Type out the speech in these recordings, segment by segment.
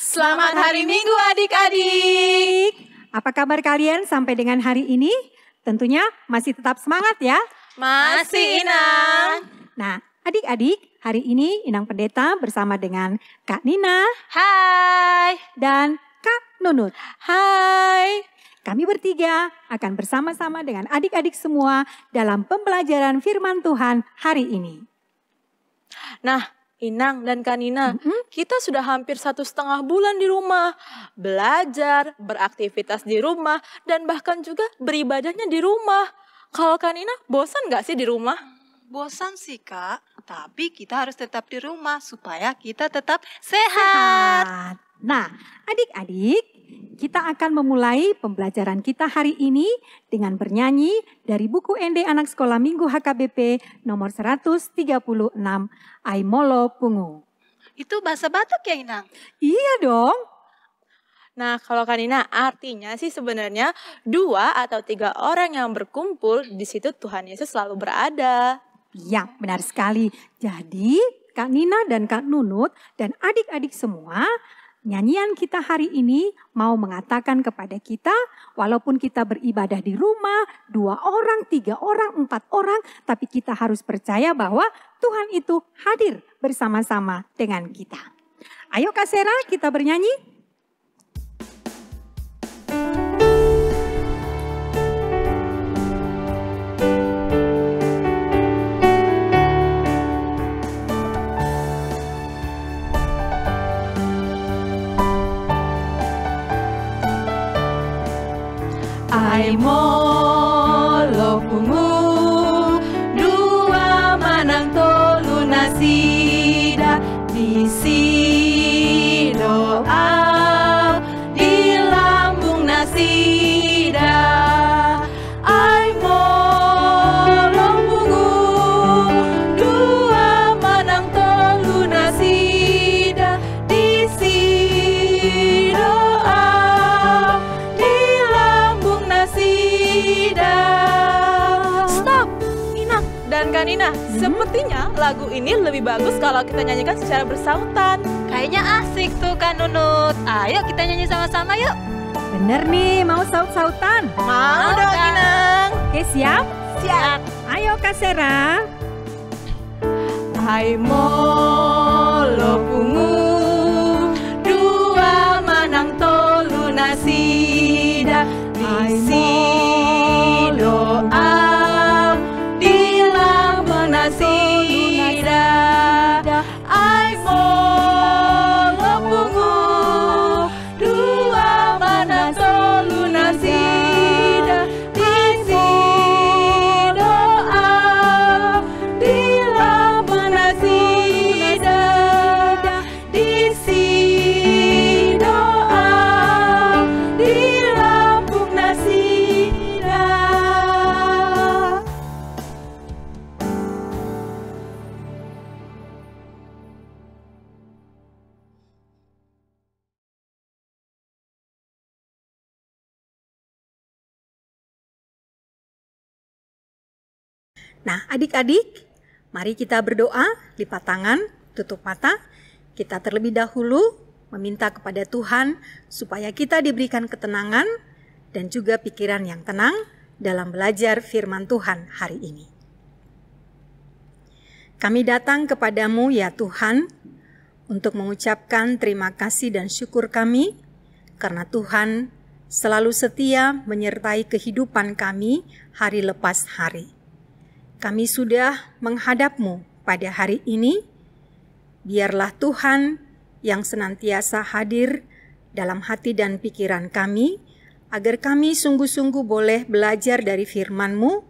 Selamat hari Minggu adik-adik. Apa kabar kalian sampai dengan hari ini? Tentunya masih tetap semangat ya? Masih, Inang. Nah, adik-adik, hari ini Inang Pendeta bersama dengan Kak Nina Hai. dan Kak Nunut. Hai. Kami bertiga akan bersama-sama dengan adik-adik semua dalam pembelajaran firman Tuhan hari ini. Nah, Inang dan Kanina, kita sudah hampir 1,5 bulan di rumah. Belajar, beraktivitas di rumah, dan bahkan juga beribadahnya di rumah. Kalau Kanina, bosan gak sih di rumah? Bosan sih Kak, tapi kita harus tetap di rumah supaya kita tetap sehat. Nah, adik-adik, kita akan memulai pembelajaran kita hari ini dengan bernyanyi dari buku ND Anak Sekolah Minggu HKBP nomor 136, Aimolo Pungu. Itu bahasa Batak ya Inang? Iya dong. Nah, kalau Kanina, artinya sih sebenarnya 2 atau 3 orang yang berkumpul, di situ Tuhan Yesus selalu berada. Ya, benar sekali. Jadi, Kak Nina dan Kak Nunut dan adik-adik semua, nyanyian kita hari ini mau mengatakan kepada kita, walaupun kita beribadah di rumah, 2 orang, 3 orang, 4 orang, tapi kita harus percaya bahwa Tuhan itu hadir bersama-sama dengan kita. Ayo Kak Sera, kita bernyanyi. Aimolo pungu, 2 manang tolu nasida, di sidoa, di lambung nasida. Aimolo pungu, 2 manang tolu nasida, di sidoa, di lambung nasida. Stop, Inang dan Kanina. Sepertinya lagu ini lebih bagus kalau kita nyanyikan secara bersautan. Kayaknya asik tuh Kak Nunut. Ayo kita nyanyi sama-sama yuk. Bener nih, mau saut-sautan? Mau dong, Inang. Oke, siap? Siap. Ayo Kak Sera. Aimolo pungu, 2 manang tolu nasida, di sidoa, di lambung nasida. Aimolo pungu, 2 manang tolu nasida, di sidoa, di lambung nasida, di sidoa, di lambung nasida. Nah, adik-adik, mari kita berdoa, lipat tangan, tutup mata. Kita terlebih dahulu meminta kepada Tuhan supaya kita diberikan ketenangan dan juga pikiran yang tenang dalam belajar firman Tuhan hari ini. Kami datang kepadamu ya Tuhan untuk mengucapkan terima kasih dan syukur kami karena Tuhan selalu setia menyertai kehidupan kami hari lepas hari. Kami sudah menghadap-Mu pada hari ini. Biarlah Tuhan yang senantiasa hadir dalam hati dan pikiran kami, agar kami sungguh-sungguh boleh belajar dari firman-Mu.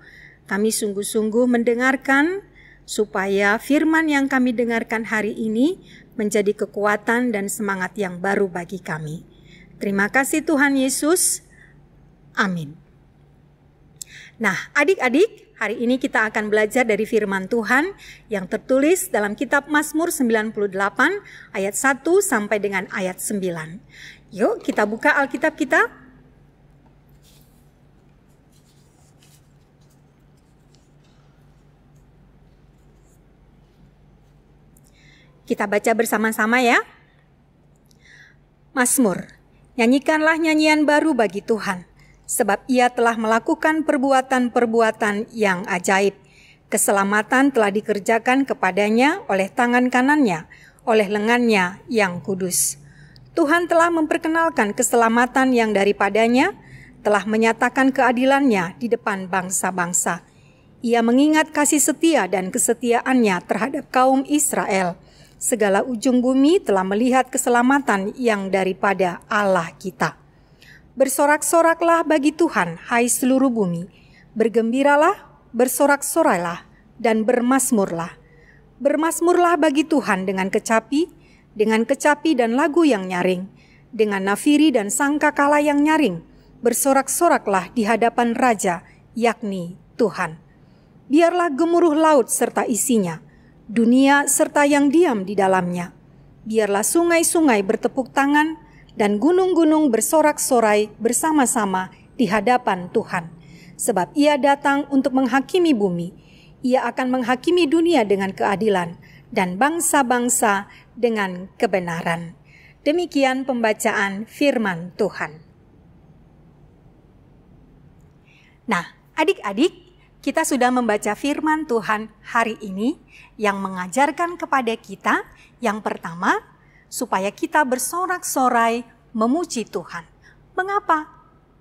Kami sungguh-sungguh mendengarkan, supaya firman yang kami dengarkan hari ini menjadi kekuatan dan semangat yang baru bagi kami. Terima kasih Tuhan Yesus. Amin. Nah, adik-adik, hari ini kita akan belajar dari firman Tuhan yang tertulis dalam kitab Mazmur 98 ayat 1 sampai dengan ayat 9. Yuk kita buka Alkitab kita. Kita baca bersama-sama ya. Mazmur, nyanyikanlah nyanyian baru bagi Tuhan, sebab Ia telah melakukan perbuatan-perbuatan yang ajaib. Keselamatan telah dikerjakan kepadanya oleh tangan kanannya, oleh lengannya yang kudus. Tuhan telah memperkenalkan keselamatan yang daripadanya, telah menyatakan keadilannya di depan bangsa-bangsa. Ia mengingat kasih setia dan kesetiaannya terhadap kaum Israel. Segala ujung bumi telah melihat keselamatan yang daripada Allah kita. Bersorak-soraklah bagi Tuhan, hai seluruh bumi. Bergembiralah, bersorak-sorailah, dan bermasmurlah. Bermasmurlah bagi Tuhan dengan kecapi dan lagu yang nyaring, dengan nafiri dan sangkakala yang nyaring. Bersorak-soraklah di hadapan Raja, yakni Tuhan. Biarlah gemuruh laut serta isinya, dunia serta yang diam di dalamnya. Biarlah sungai-sungai bertepuk tangan dan gunung-gunung bersorak-sorai bersama-sama di hadapan Tuhan. Sebab Ia datang untuk menghakimi bumi. Ia akan menghakimi dunia dengan keadilan dan bangsa-bangsa dengan kebenaran. Demikian pembacaan firman Tuhan. Nah, adik-adik, kita sudah membaca firman Tuhan hari ini yang mengajarkan kepada kita yang pertama, supaya kita bersorak-sorai memuji Tuhan. Mengapa?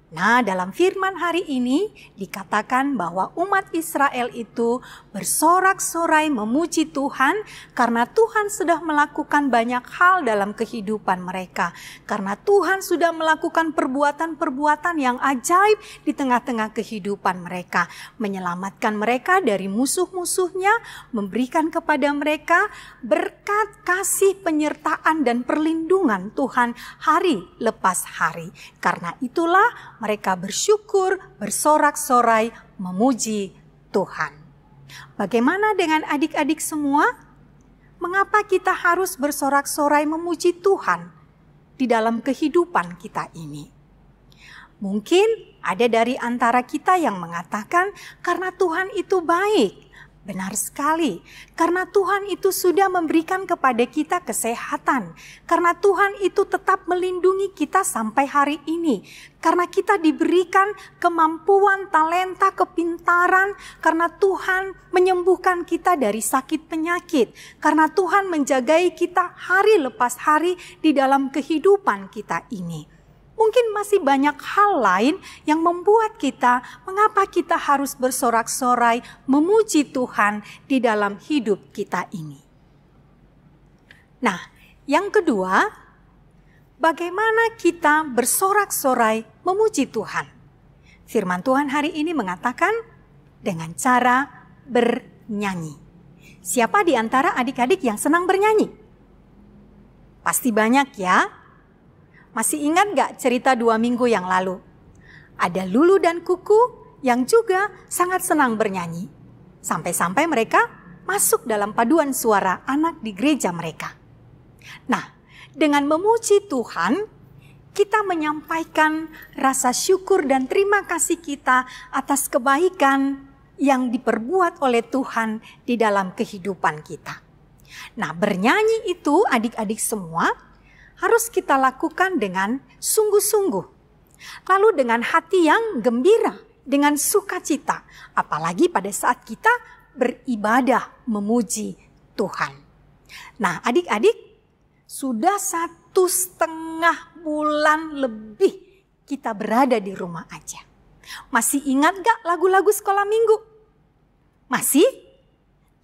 Nah, dalam firman hari ini dikatakan bahwa umat Israel itu bersorak-sorai memuji Tuhan karena Tuhan sudah melakukan banyak hal dalam kehidupan mereka. Karena Tuhan sudah melakukan perbuatan-perbuatan yang ajaib di tengah-tengah kehidupan mereka. Menyelamatkan mereka dari musuh-musuhnya, memberikan kepada mereka berkat, kasih, penyertaan dan perlindungan Tuhan hari lepas hari. Karena itulah mereka bersyukur, bersorak-sorai, memuji Tuhan. Bagaimana dengan adik-adik semua? Mengapa kita harus bersorak-sorai memuji Tuhan di dalam kehidupan kita ini? Mungkin ada dari antara kita yang mengatakan karena Tuhan itu baik. Benar sekali, karena Tuhan itu sudah memberikan kepada kita kesehatan. Karena Tuhan itu tetap melindungi kita sampai hari ini. Karena kita diberikan kemampuan, talenta, kepintaran. Karena Tuhan menyembuhkan kita dari sakit penyakit. Karena Tuhan menjagai kita hari lepas hari di dalam kehidupan kita ini. Mungkin masih banyak hal lain yang membuat kita, mengapa kita harus bersorak-sorai memuji Tuhan di dalam hidup kita ini. Nah, yang kedua, bagaimana kita bersorak-sorai memuji Tuhan? Firman Tuhan hari ini mengatakan dengan cara bernyanyi. Siapa di antara adik-adik yang senang bernyanyi? Pasti banyak ya. Masih ingat gak cerita 2 minggu yang lalu? Ada Lulu dan Kuku yang juga sangat senang bernyanyi. Sampai-sampai mereka masuk dalam paduan suara anak di gereja mereka. Nah, dengan memuji Tuhan, kita menyampaikan rasa syukur dan terima kasih kita atas kebaikan yang diperbuat oleh Tuhan di dalam kehidupan kita. Nah, bernyanyi itu adik-adik semua harus kita lakukan dengan sungguh-sungguh. Lalu dengan hati yang gembira, dengan sukacita. Apalagi pada saat kita beribadah memuji Tuhan. Nah, adik-adik, sudah 1,5 bulan lebih kita berada di rumah aja. Masih ingat gak lagu-lagu sekolah minggu? Masih?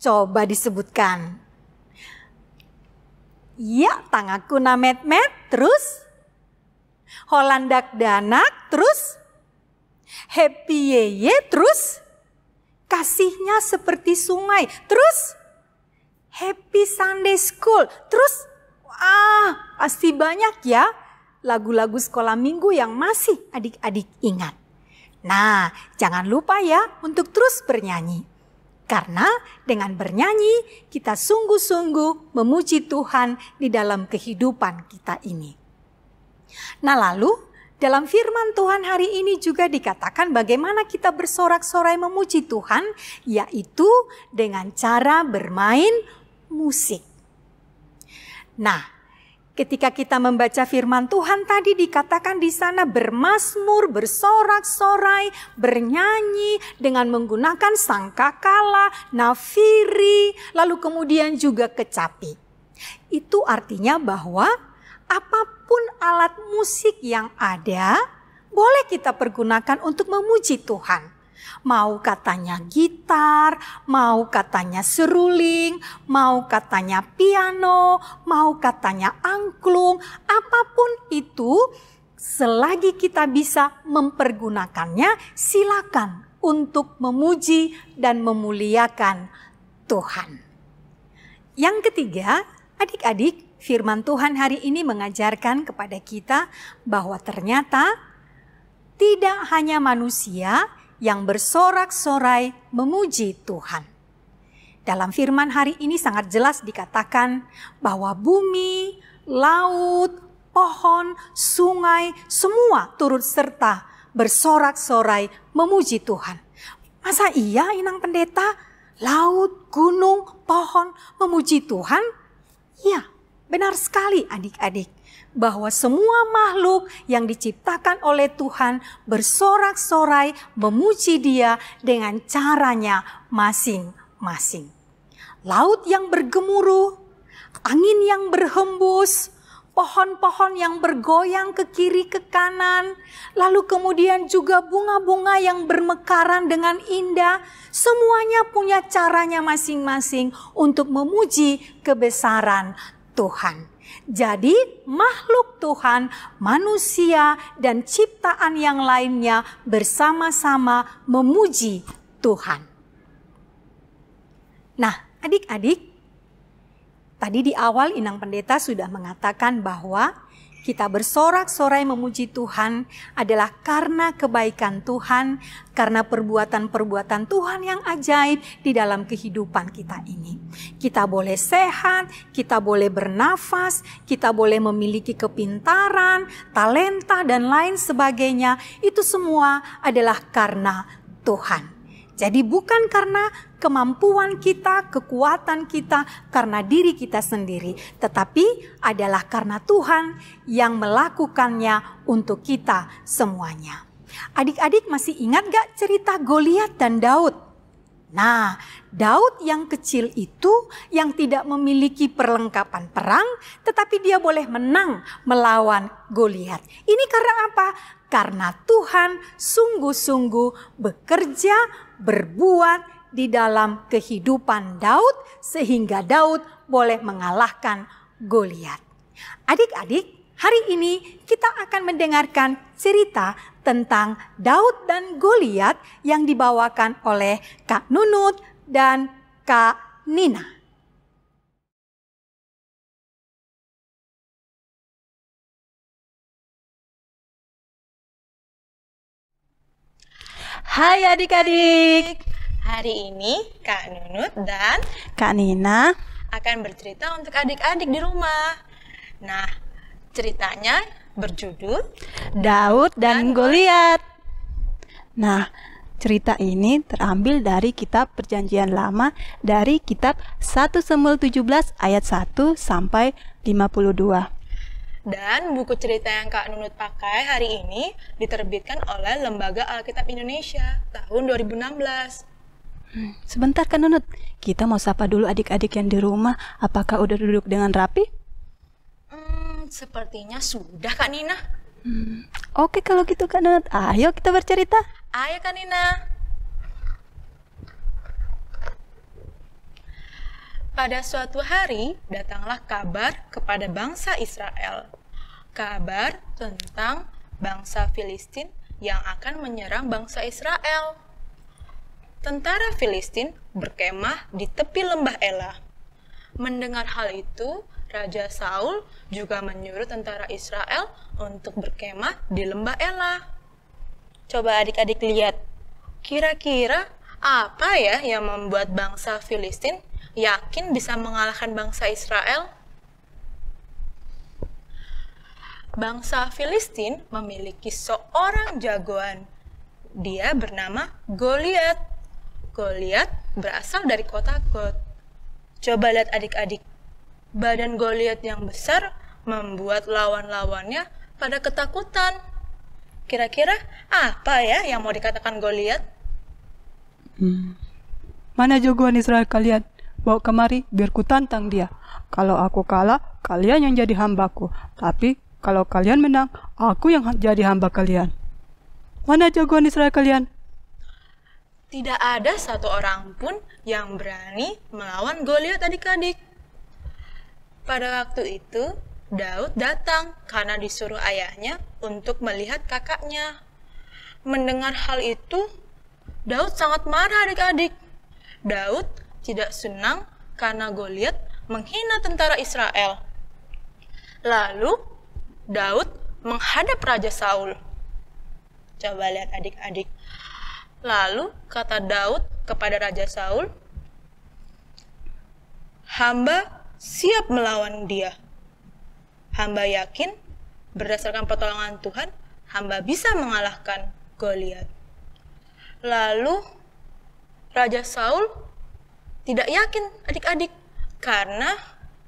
Coba disebutkan. Ya, tangaku na met-met, terus Holandak danak, terus Happy Yeye, terus Kasihnya seperti sungai, terus Happy Sunday School, terus pasti banyak ya lagu-lagu sekolah minggu yang masih adik-adik ingat. Nah, jangan lupa ya untuk terus bernyanyi. Karena dengan bernyanyi kita sungguh-sungguh memuji Tuhan di dalam kehidupan kita ini. Nah, lalu dalam firman Tuhan hari ini juga dikatakan bagaimana kita bersorak-sorai memuji Tuhan, yaitu dengan cara bermain musik. Nah, Ketika kita membaca firman Tuhan tadi dikatakan di sana bermazmur, bersorak-sorai, bernyanyi dengan menggunakan sangkakala, nafiri, lalu kemudian juga kecapi. Itu artinya bahwa apapun alat musik yang ada boleh kita pergunakan untuk memuji Tuhan. Mau katanya gitar, mau katanya seruling, mau katanya piano, mau katanya angklung, apapun itu selagi kita bisa mempergunakannya, silakan untuk memuji dan memuliakan Tuhan. Yang ketiga, adik-adik, firman Tuhan hari ini mengajarkan kepada kita bahwa ternyata tidak hanya manusia yang bersorak-sorai memuji Tuhan. Dalam firman hari ini sangat jelas dikatakan bahwa bumi, laut, pohon, sungai, semua turut serta bersorak-sorai memuji Tuhan. Masa iya Inang Pendeta, laut, gunung, pohon memuji Tuhan? Ya, benar sekali adik-adik. Bahwa semua makhluk yang diciptakan oleh Tuhan bersorak-sorai memuji Dia dengan caranya masing-masing. Laut yang bergemuruh, angin yang berhembus, pohon-pohon yang bergoyang ke kiri ke kanan, lalu kemudian juga bunga-bunga yang bermekaran dengan indah, semuanya punya caranya masing-masing untuk memuji kebesaran Tuhan. Jadi makhluk Tuhan, manusia dan ciptaan yang lainnya bersama-sama memuji Tuhan. Nah, adik-adik, tadi di awal Inang Pendeta sudah mengatakan bahwa kita bersorak-sorai memuji Tuhan adalah karena kebaikan Tuhan, karena perbuatan-perbuatan Tuhan yang ajaib di dalam kehidupan kita ini. Kita boleh sehat, kita boleh bernafas, kita boleh memiliki kepintaran, talenta, dan lain sebagainya. Itu semua adalah karena Tuhan. Jadi bukan karena kemampuan kita, kekuatan kita, karena diri kita sendiri. Tetapi adalah karena Tuhan yang melakukannya untuk kita semuanya. Adik-adik masih ingat gak cerita Goliat dan Daud? Nah, Daud yang kecil itu yang tidak memiliki perlengkapan perang, tetapi dia boleh menang melawan Goliat. Ini karena apa? Karena Tuhan sungguh-sungguh bekerja, berbuat di dalam kehidupan Daud, sehingga Daud boleh mengalahkan Goliat. Adik-adik, hari ini kita akan mendengarkan cerita tentang Daud dan Goliat yang dibawakan oleh Kak Nunut dan Kak Nina. Hai adik-adik, hari ini Kak Nunut dan Kak Nina akan bercerita untuk adik-adik di rumah. Nah, ceritanya berjudul Daud dan Goliat. Nah, cerita ini terambil dari kitab Perjanjian Lama dari kitab 1 Samuel 17 ayat 1 sampai 52. Dan buku cerita yang Kak Nunut pakai hari ini diterbitkan oleh Lembaga Alkitab Indonesia tahun 2016. Sebentar Kak Nunut, kita mau sapa dulu adik-adik yang di rumah. Apakah udah duduk dengan rapi? Sepertinya sudah Kak Nina. Oke kalau gitu Kak Nunut, ayo kita bercerita. Ayo Kak Nina. Pada suatu hari datanglah kabar kepada bangsa Israel. Kabar tentang bangsa Filistin yang akan menyerang bangsa Israel. Tentara Filistin berkemah di tepi lembah Ela. Mendengar hal itu, Raja Saul juga menyuruh tentara Israel untuk berkemah di lembah Ela. Coba adik-adik lihat, kira-kira apa ya yang membuat bangsa Filistin yakin bisa mengalahkan bangsa Israel? Bangsa Filistin memiliki seorang jagoan. Dia bernama Goliat. Goliat berasal dari kota God. Coba lihat adik-adik. Badan Goliat yang besar membuat lawan-lawannya pada ketakutan. Kira-kira apa ya yang mau dikatakan Goliat? Mana jagoan Israel kalian? Bawa kemari biar ku tantang dia. Kalau aku kalah, kalian yang jadi hambaku. Tapi kalau kalian menang, aku yang jadi hamba kalian. Mana jagoan Israel kalian? Tidak ada satu orang pun yang berani melawan Goliat, adik-adik. Pada waktu itu, Daud datang karena disuruh ayahnya untuk melihat kakaknya. Mendengar hal itu, Daud sangat marah, adik-adik. Daud tidak senang karena Goliat menghina tentara Israel. Lalu, Daud menghadap Raja Saul. Coba lihat adik-adik. Lalu kata Daud kepada Raja Saul, "Hamba siap melawan dia. Hamba yakin berdasarkan pertolongan Tuhan, hamba bisa mengalahkan Goliat." Lalu Raja Saul tidak yakin, adik-adik, karena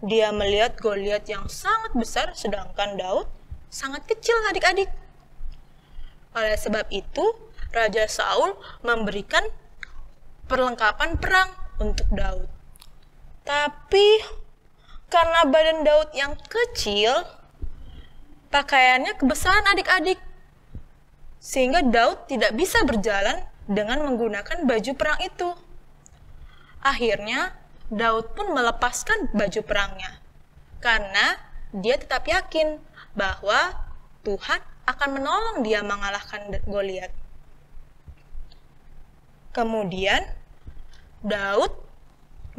dia melihat Goliat yang sangat besar sedangkan Daud sangat kecil, adik-adik. Oleh sebab itu, Raja Saul memberikan perlengkapan perang untuk Daud. Tapi karena badan Daud yang kecil, pakaiannya kebesaran, adik-adik. Sehingga Daud tidak bisa berjalan dengan menggunakan baju perang itu. Akhirnya, Daud pun melepaskan baju perangnya. Karena dia tetap yakin bahwa Tuhan akan menolong dia mengalahkan Goliat. Kemudian, Daud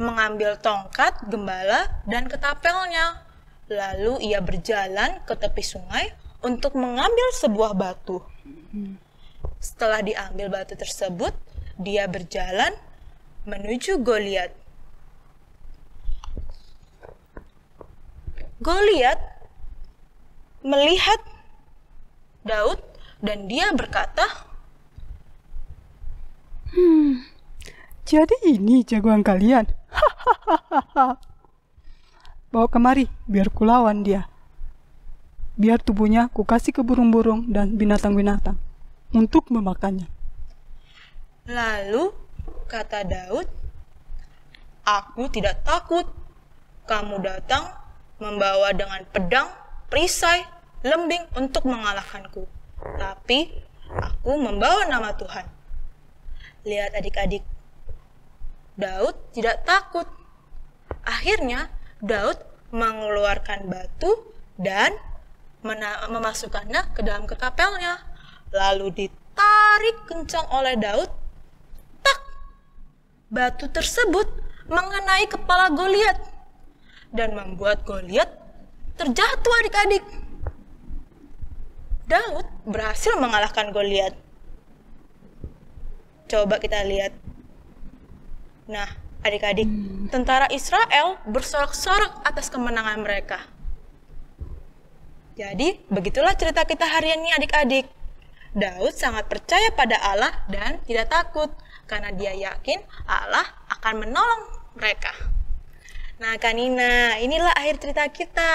mengambil tongkat, gembala, dan ketapelnya. Lalu ia berjalan ke tepi sungai untuk mengambil sebuah batu. Setelah diambil batu tersebut, dia berjalan menuju Goliat. Goliat melihat Daud dan dia berkata, Jadi ini jagoan kalian. Bawa kemari biar ku lawan dia. Biar tubuhnya ku kasih ke burung-burung dan binatang-binatang untuk memakannya. Lalu kata Daud, "Aku tidak takut. Kamu datang membawa dengan pedang, perisai, lembing untuk mengalahkanku. Tapi aku membawa nama Tuhan." Lihat adik-adik, Daud tidak takut. Akhirnya Daud mengeluarkan batu dan memasukkannya ke dalam ketapelnya. Lalu ditarik kencang oleh Daud. Tak! Batu tersebut mengenai kepala Goliat dan membuat Goliat terjatuh, adik-adik. Daud berhasil mengalahkan Goliat. Coba kita lihat. Nah, adik-adik, tentara Israel bersorak-sorak atas kemenangan mereka. Jadi, begitulah cerita kita hari ini, adik-adik. Daud sangat percaya pada Allah dan tidak takut karena dia yakin Allah akan menolong mereka. Nah, Kanina, inilah akhir cerita kita.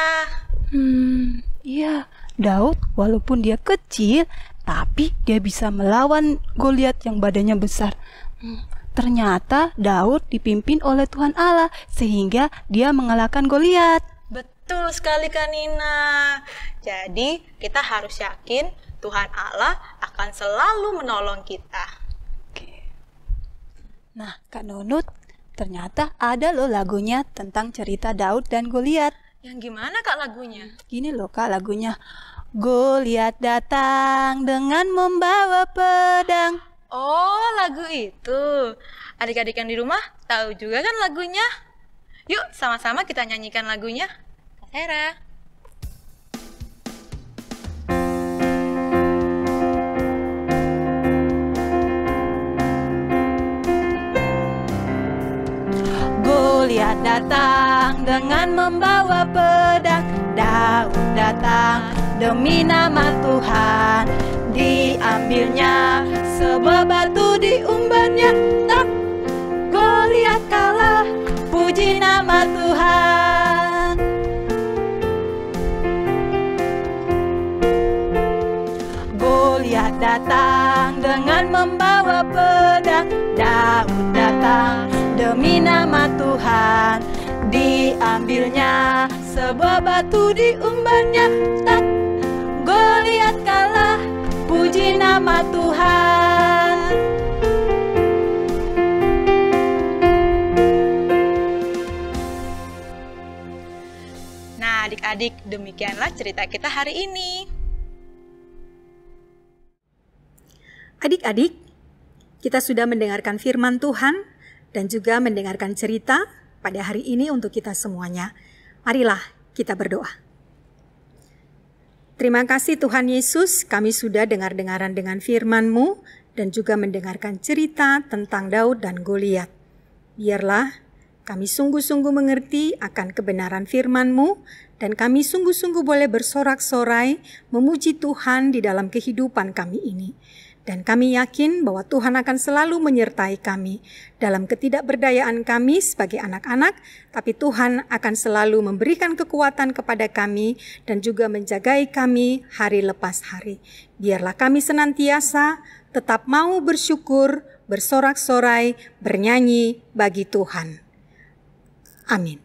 Iya, Daud walaupun dia kecil, tapi dia bisa melawan Goliat yang badannya besar. Ternyata Daud dipimpin oleh Tuhan Allah sehingga dia mengalahkan Goliat. Betul sekali, Kanina. Jadi, kita harus yakin Tuhan Allah akan selalu menolong kita. Oke. Nah, Kak Nunut, ternyata ada loh lagunya tentang cerita Daud dan Goliat. Yang gimana, Kak, lagunya? Gini loh, Kak, lagunya. Goliat datang dengan membawa pedang. Oh, lagu itu. Adik-adik yang di rumah tahu juga kan lagunya? Yuk, sama-sama kita nyanyikan lagunya. Kak Hera. Goliat datang dengan membawa pedang. Daud datang demi nama Tuhan. Diambilnya sebuah batu diumbannya. Tak, Goliat kalah, puji nama Tuhan. datang dengan membawa pedang. Daud datang demi nama Tuhan. Diambilnya sebuah batu, diumbarnya, tak, Goliat kalah. Puji nama Tuhan. Nah, adik-adik, demikianlah cerita kita hari ini. Adik-adik, kita sudah mendengarkan firman Tuhan dan juga mendengarkan cerita pada hari ini untuk kita semuanya. Marilah kita berdoa. Terima kasih Tuhan Yesus, kami sudah dengar-dengaran dengan firman-Mu dan juga mendengarkan cerita tentang Daud dan Goliat. Biarlah kami sungguh-sungguh mengerti akan kebenaran firman-Mu dan kami sungguh-sungguh boleh bersorak-sorai memuji Tuhan di dalam kehidupan kami ini. Dan kami yakin bahwa Tuhan akan selalu menyertai kami dalam ketidakberdayaan kami sebagai anak-anak, tapi Tuhan akan selalu memberikan kekuatan kepada kami dan juga menjagai kami hari lepas hari. Biarlah kami senantiasa tetap mau bersyukur, bersorak-sorai, bernyanyi bagi Tuhan. Amin.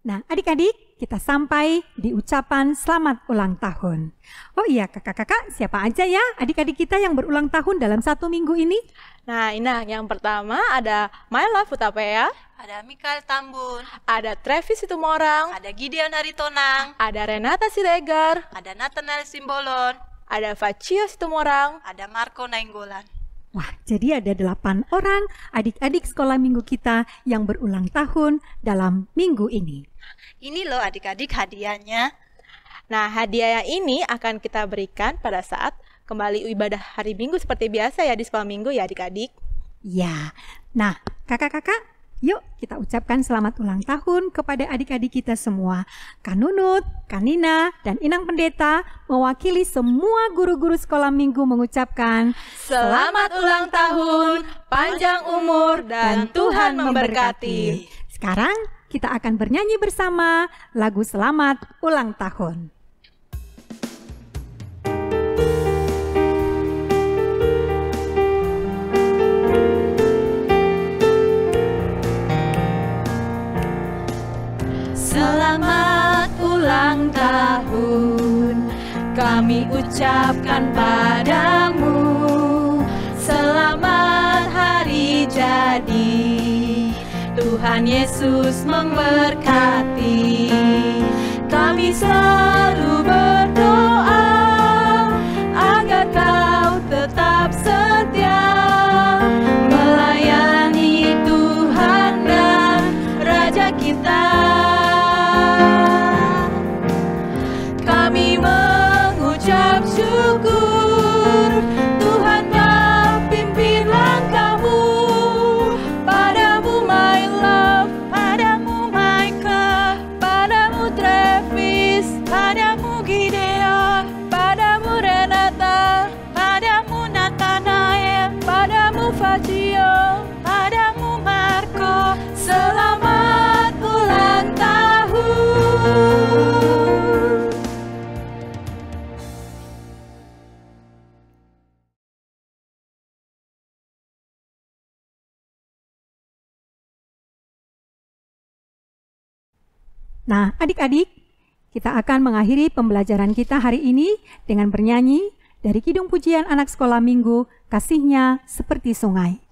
Nah, adik-adik, kita sampai di ucapan selamat ulang tahun. Oh iya, kakak-kakak, siapa aja ya adik-adik kita yang berulang tahun dalam 1 minggu ini? Nah, Inang, yang pertama ada Myla Futapea, Ada Mikael Tambun, ada Travis Situmorang, ada Gideon Haritonang, ada Renata Siregar, ada Nathanael Simbolon, ada Facio Situmorang, ada Marco Nainggolan. Wah, jadi ada 8 orang adik-adik sekolah minggu kita yang berulang tahun dalam minggu ini. Ini loh adik-adik hadiahnya. Nah, hadiah yang ini akan kita berikan pada saat kembali ibadah hari Minggu seperti biasa ya di sekolah minggu ya adik-adik. Ya, nah kakak-kakak, yuk kita ucapkan selamat ulang tahun kepada adik-adik kita semua. Kak Nunut, Kak Nina, dan Inang Pendeta mewakili semua guru-guru sekolah minggu mengucapkan Selamat ulang tahun, panjang umur, dan Tuhan memberkati. Sekarang kita akan bernyanyi bersama lagu Selamat Ulang Tahun. Selamat ulang tahun, kami ucapkan padamu. Selamat hari jadi, Tuhan Yesus memberkati. Kami selalu berdoa agar kau tetap setia melayani Tuhan dan Raja kita. Kami mengucap syukur, Tuhan yang pimpin langkahmu. Padamu my love, padamu Michael, padamu Travis, padamu Gideon, padamu Renata, padamu Nathanael, padamu Facio, padamu Marco. Selamat ulang tahun. Nah, adik-adik, kita akan mengakhiri pembelajaran kita hari ini dengan bernyanyi dari Kidung Pujian Anak Sekolah Minggu, Kasihnya Seperti Sungai.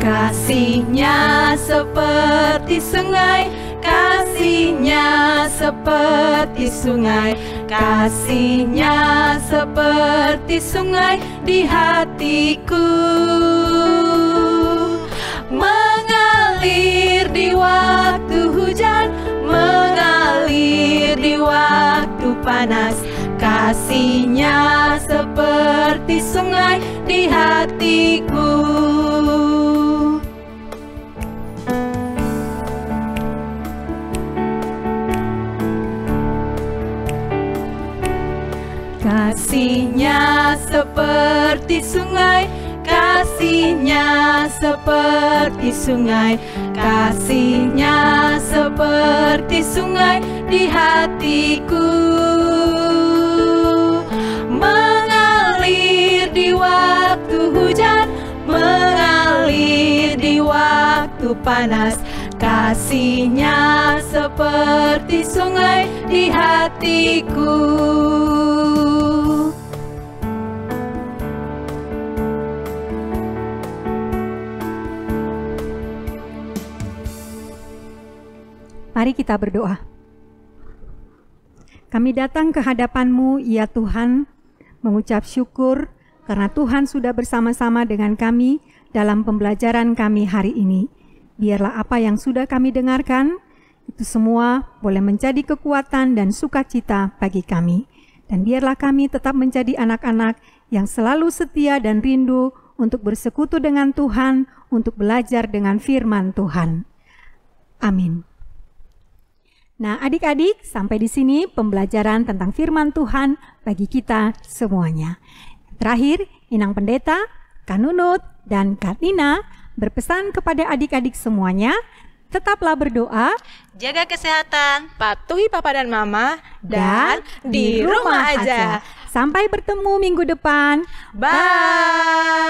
Kasihnya seperti sungai, kasihnya seperti sungai, kasihnya seperti sungai di hatiku. Mengalir di waktu hujan, mengalir di waktu panas, kasihnya seperti sungai di hatiku. Kasih-Nya seperti sungai, kasih-Nya seperti sungai, kasih-Nya seperti sungai di hatiku. Mengalir di waktu hujan, mengalir di waktu panas, kasih-Nya seperti sungai di hatiku. Mari kita berdoa. Kami datang ke hadapan-Mu, ya Tuhan, mengucap syukur karena Tuhan sudah bersama-sama dengan kami dalam pembelajaran kami hari ini. Biarlah apa yang sudah kami dengarkan, itu semua boleh menjadi kekuatan dan sukacita bagi kami. Dan biarlah kami tetap menjadi anak-anak yang selalu setia dan rindu untuk bersekutu dengan Tuhan, untuk belajar dengan firman Tuhan. Amin. Nah, adik-adik, sampai di sini pembelajaran tentang firman Tuhan bagi kita semuanya. Terakhir, Inang Pendeta, Kak Nunut, dan Kak Tina berpesan kepada adik-adik semuanya, tetaplah berdoa, jaga kesehatan, Patuhi Papa dan Mama, dan di rumah aja. Sampai bertemu minggu depan. Bye!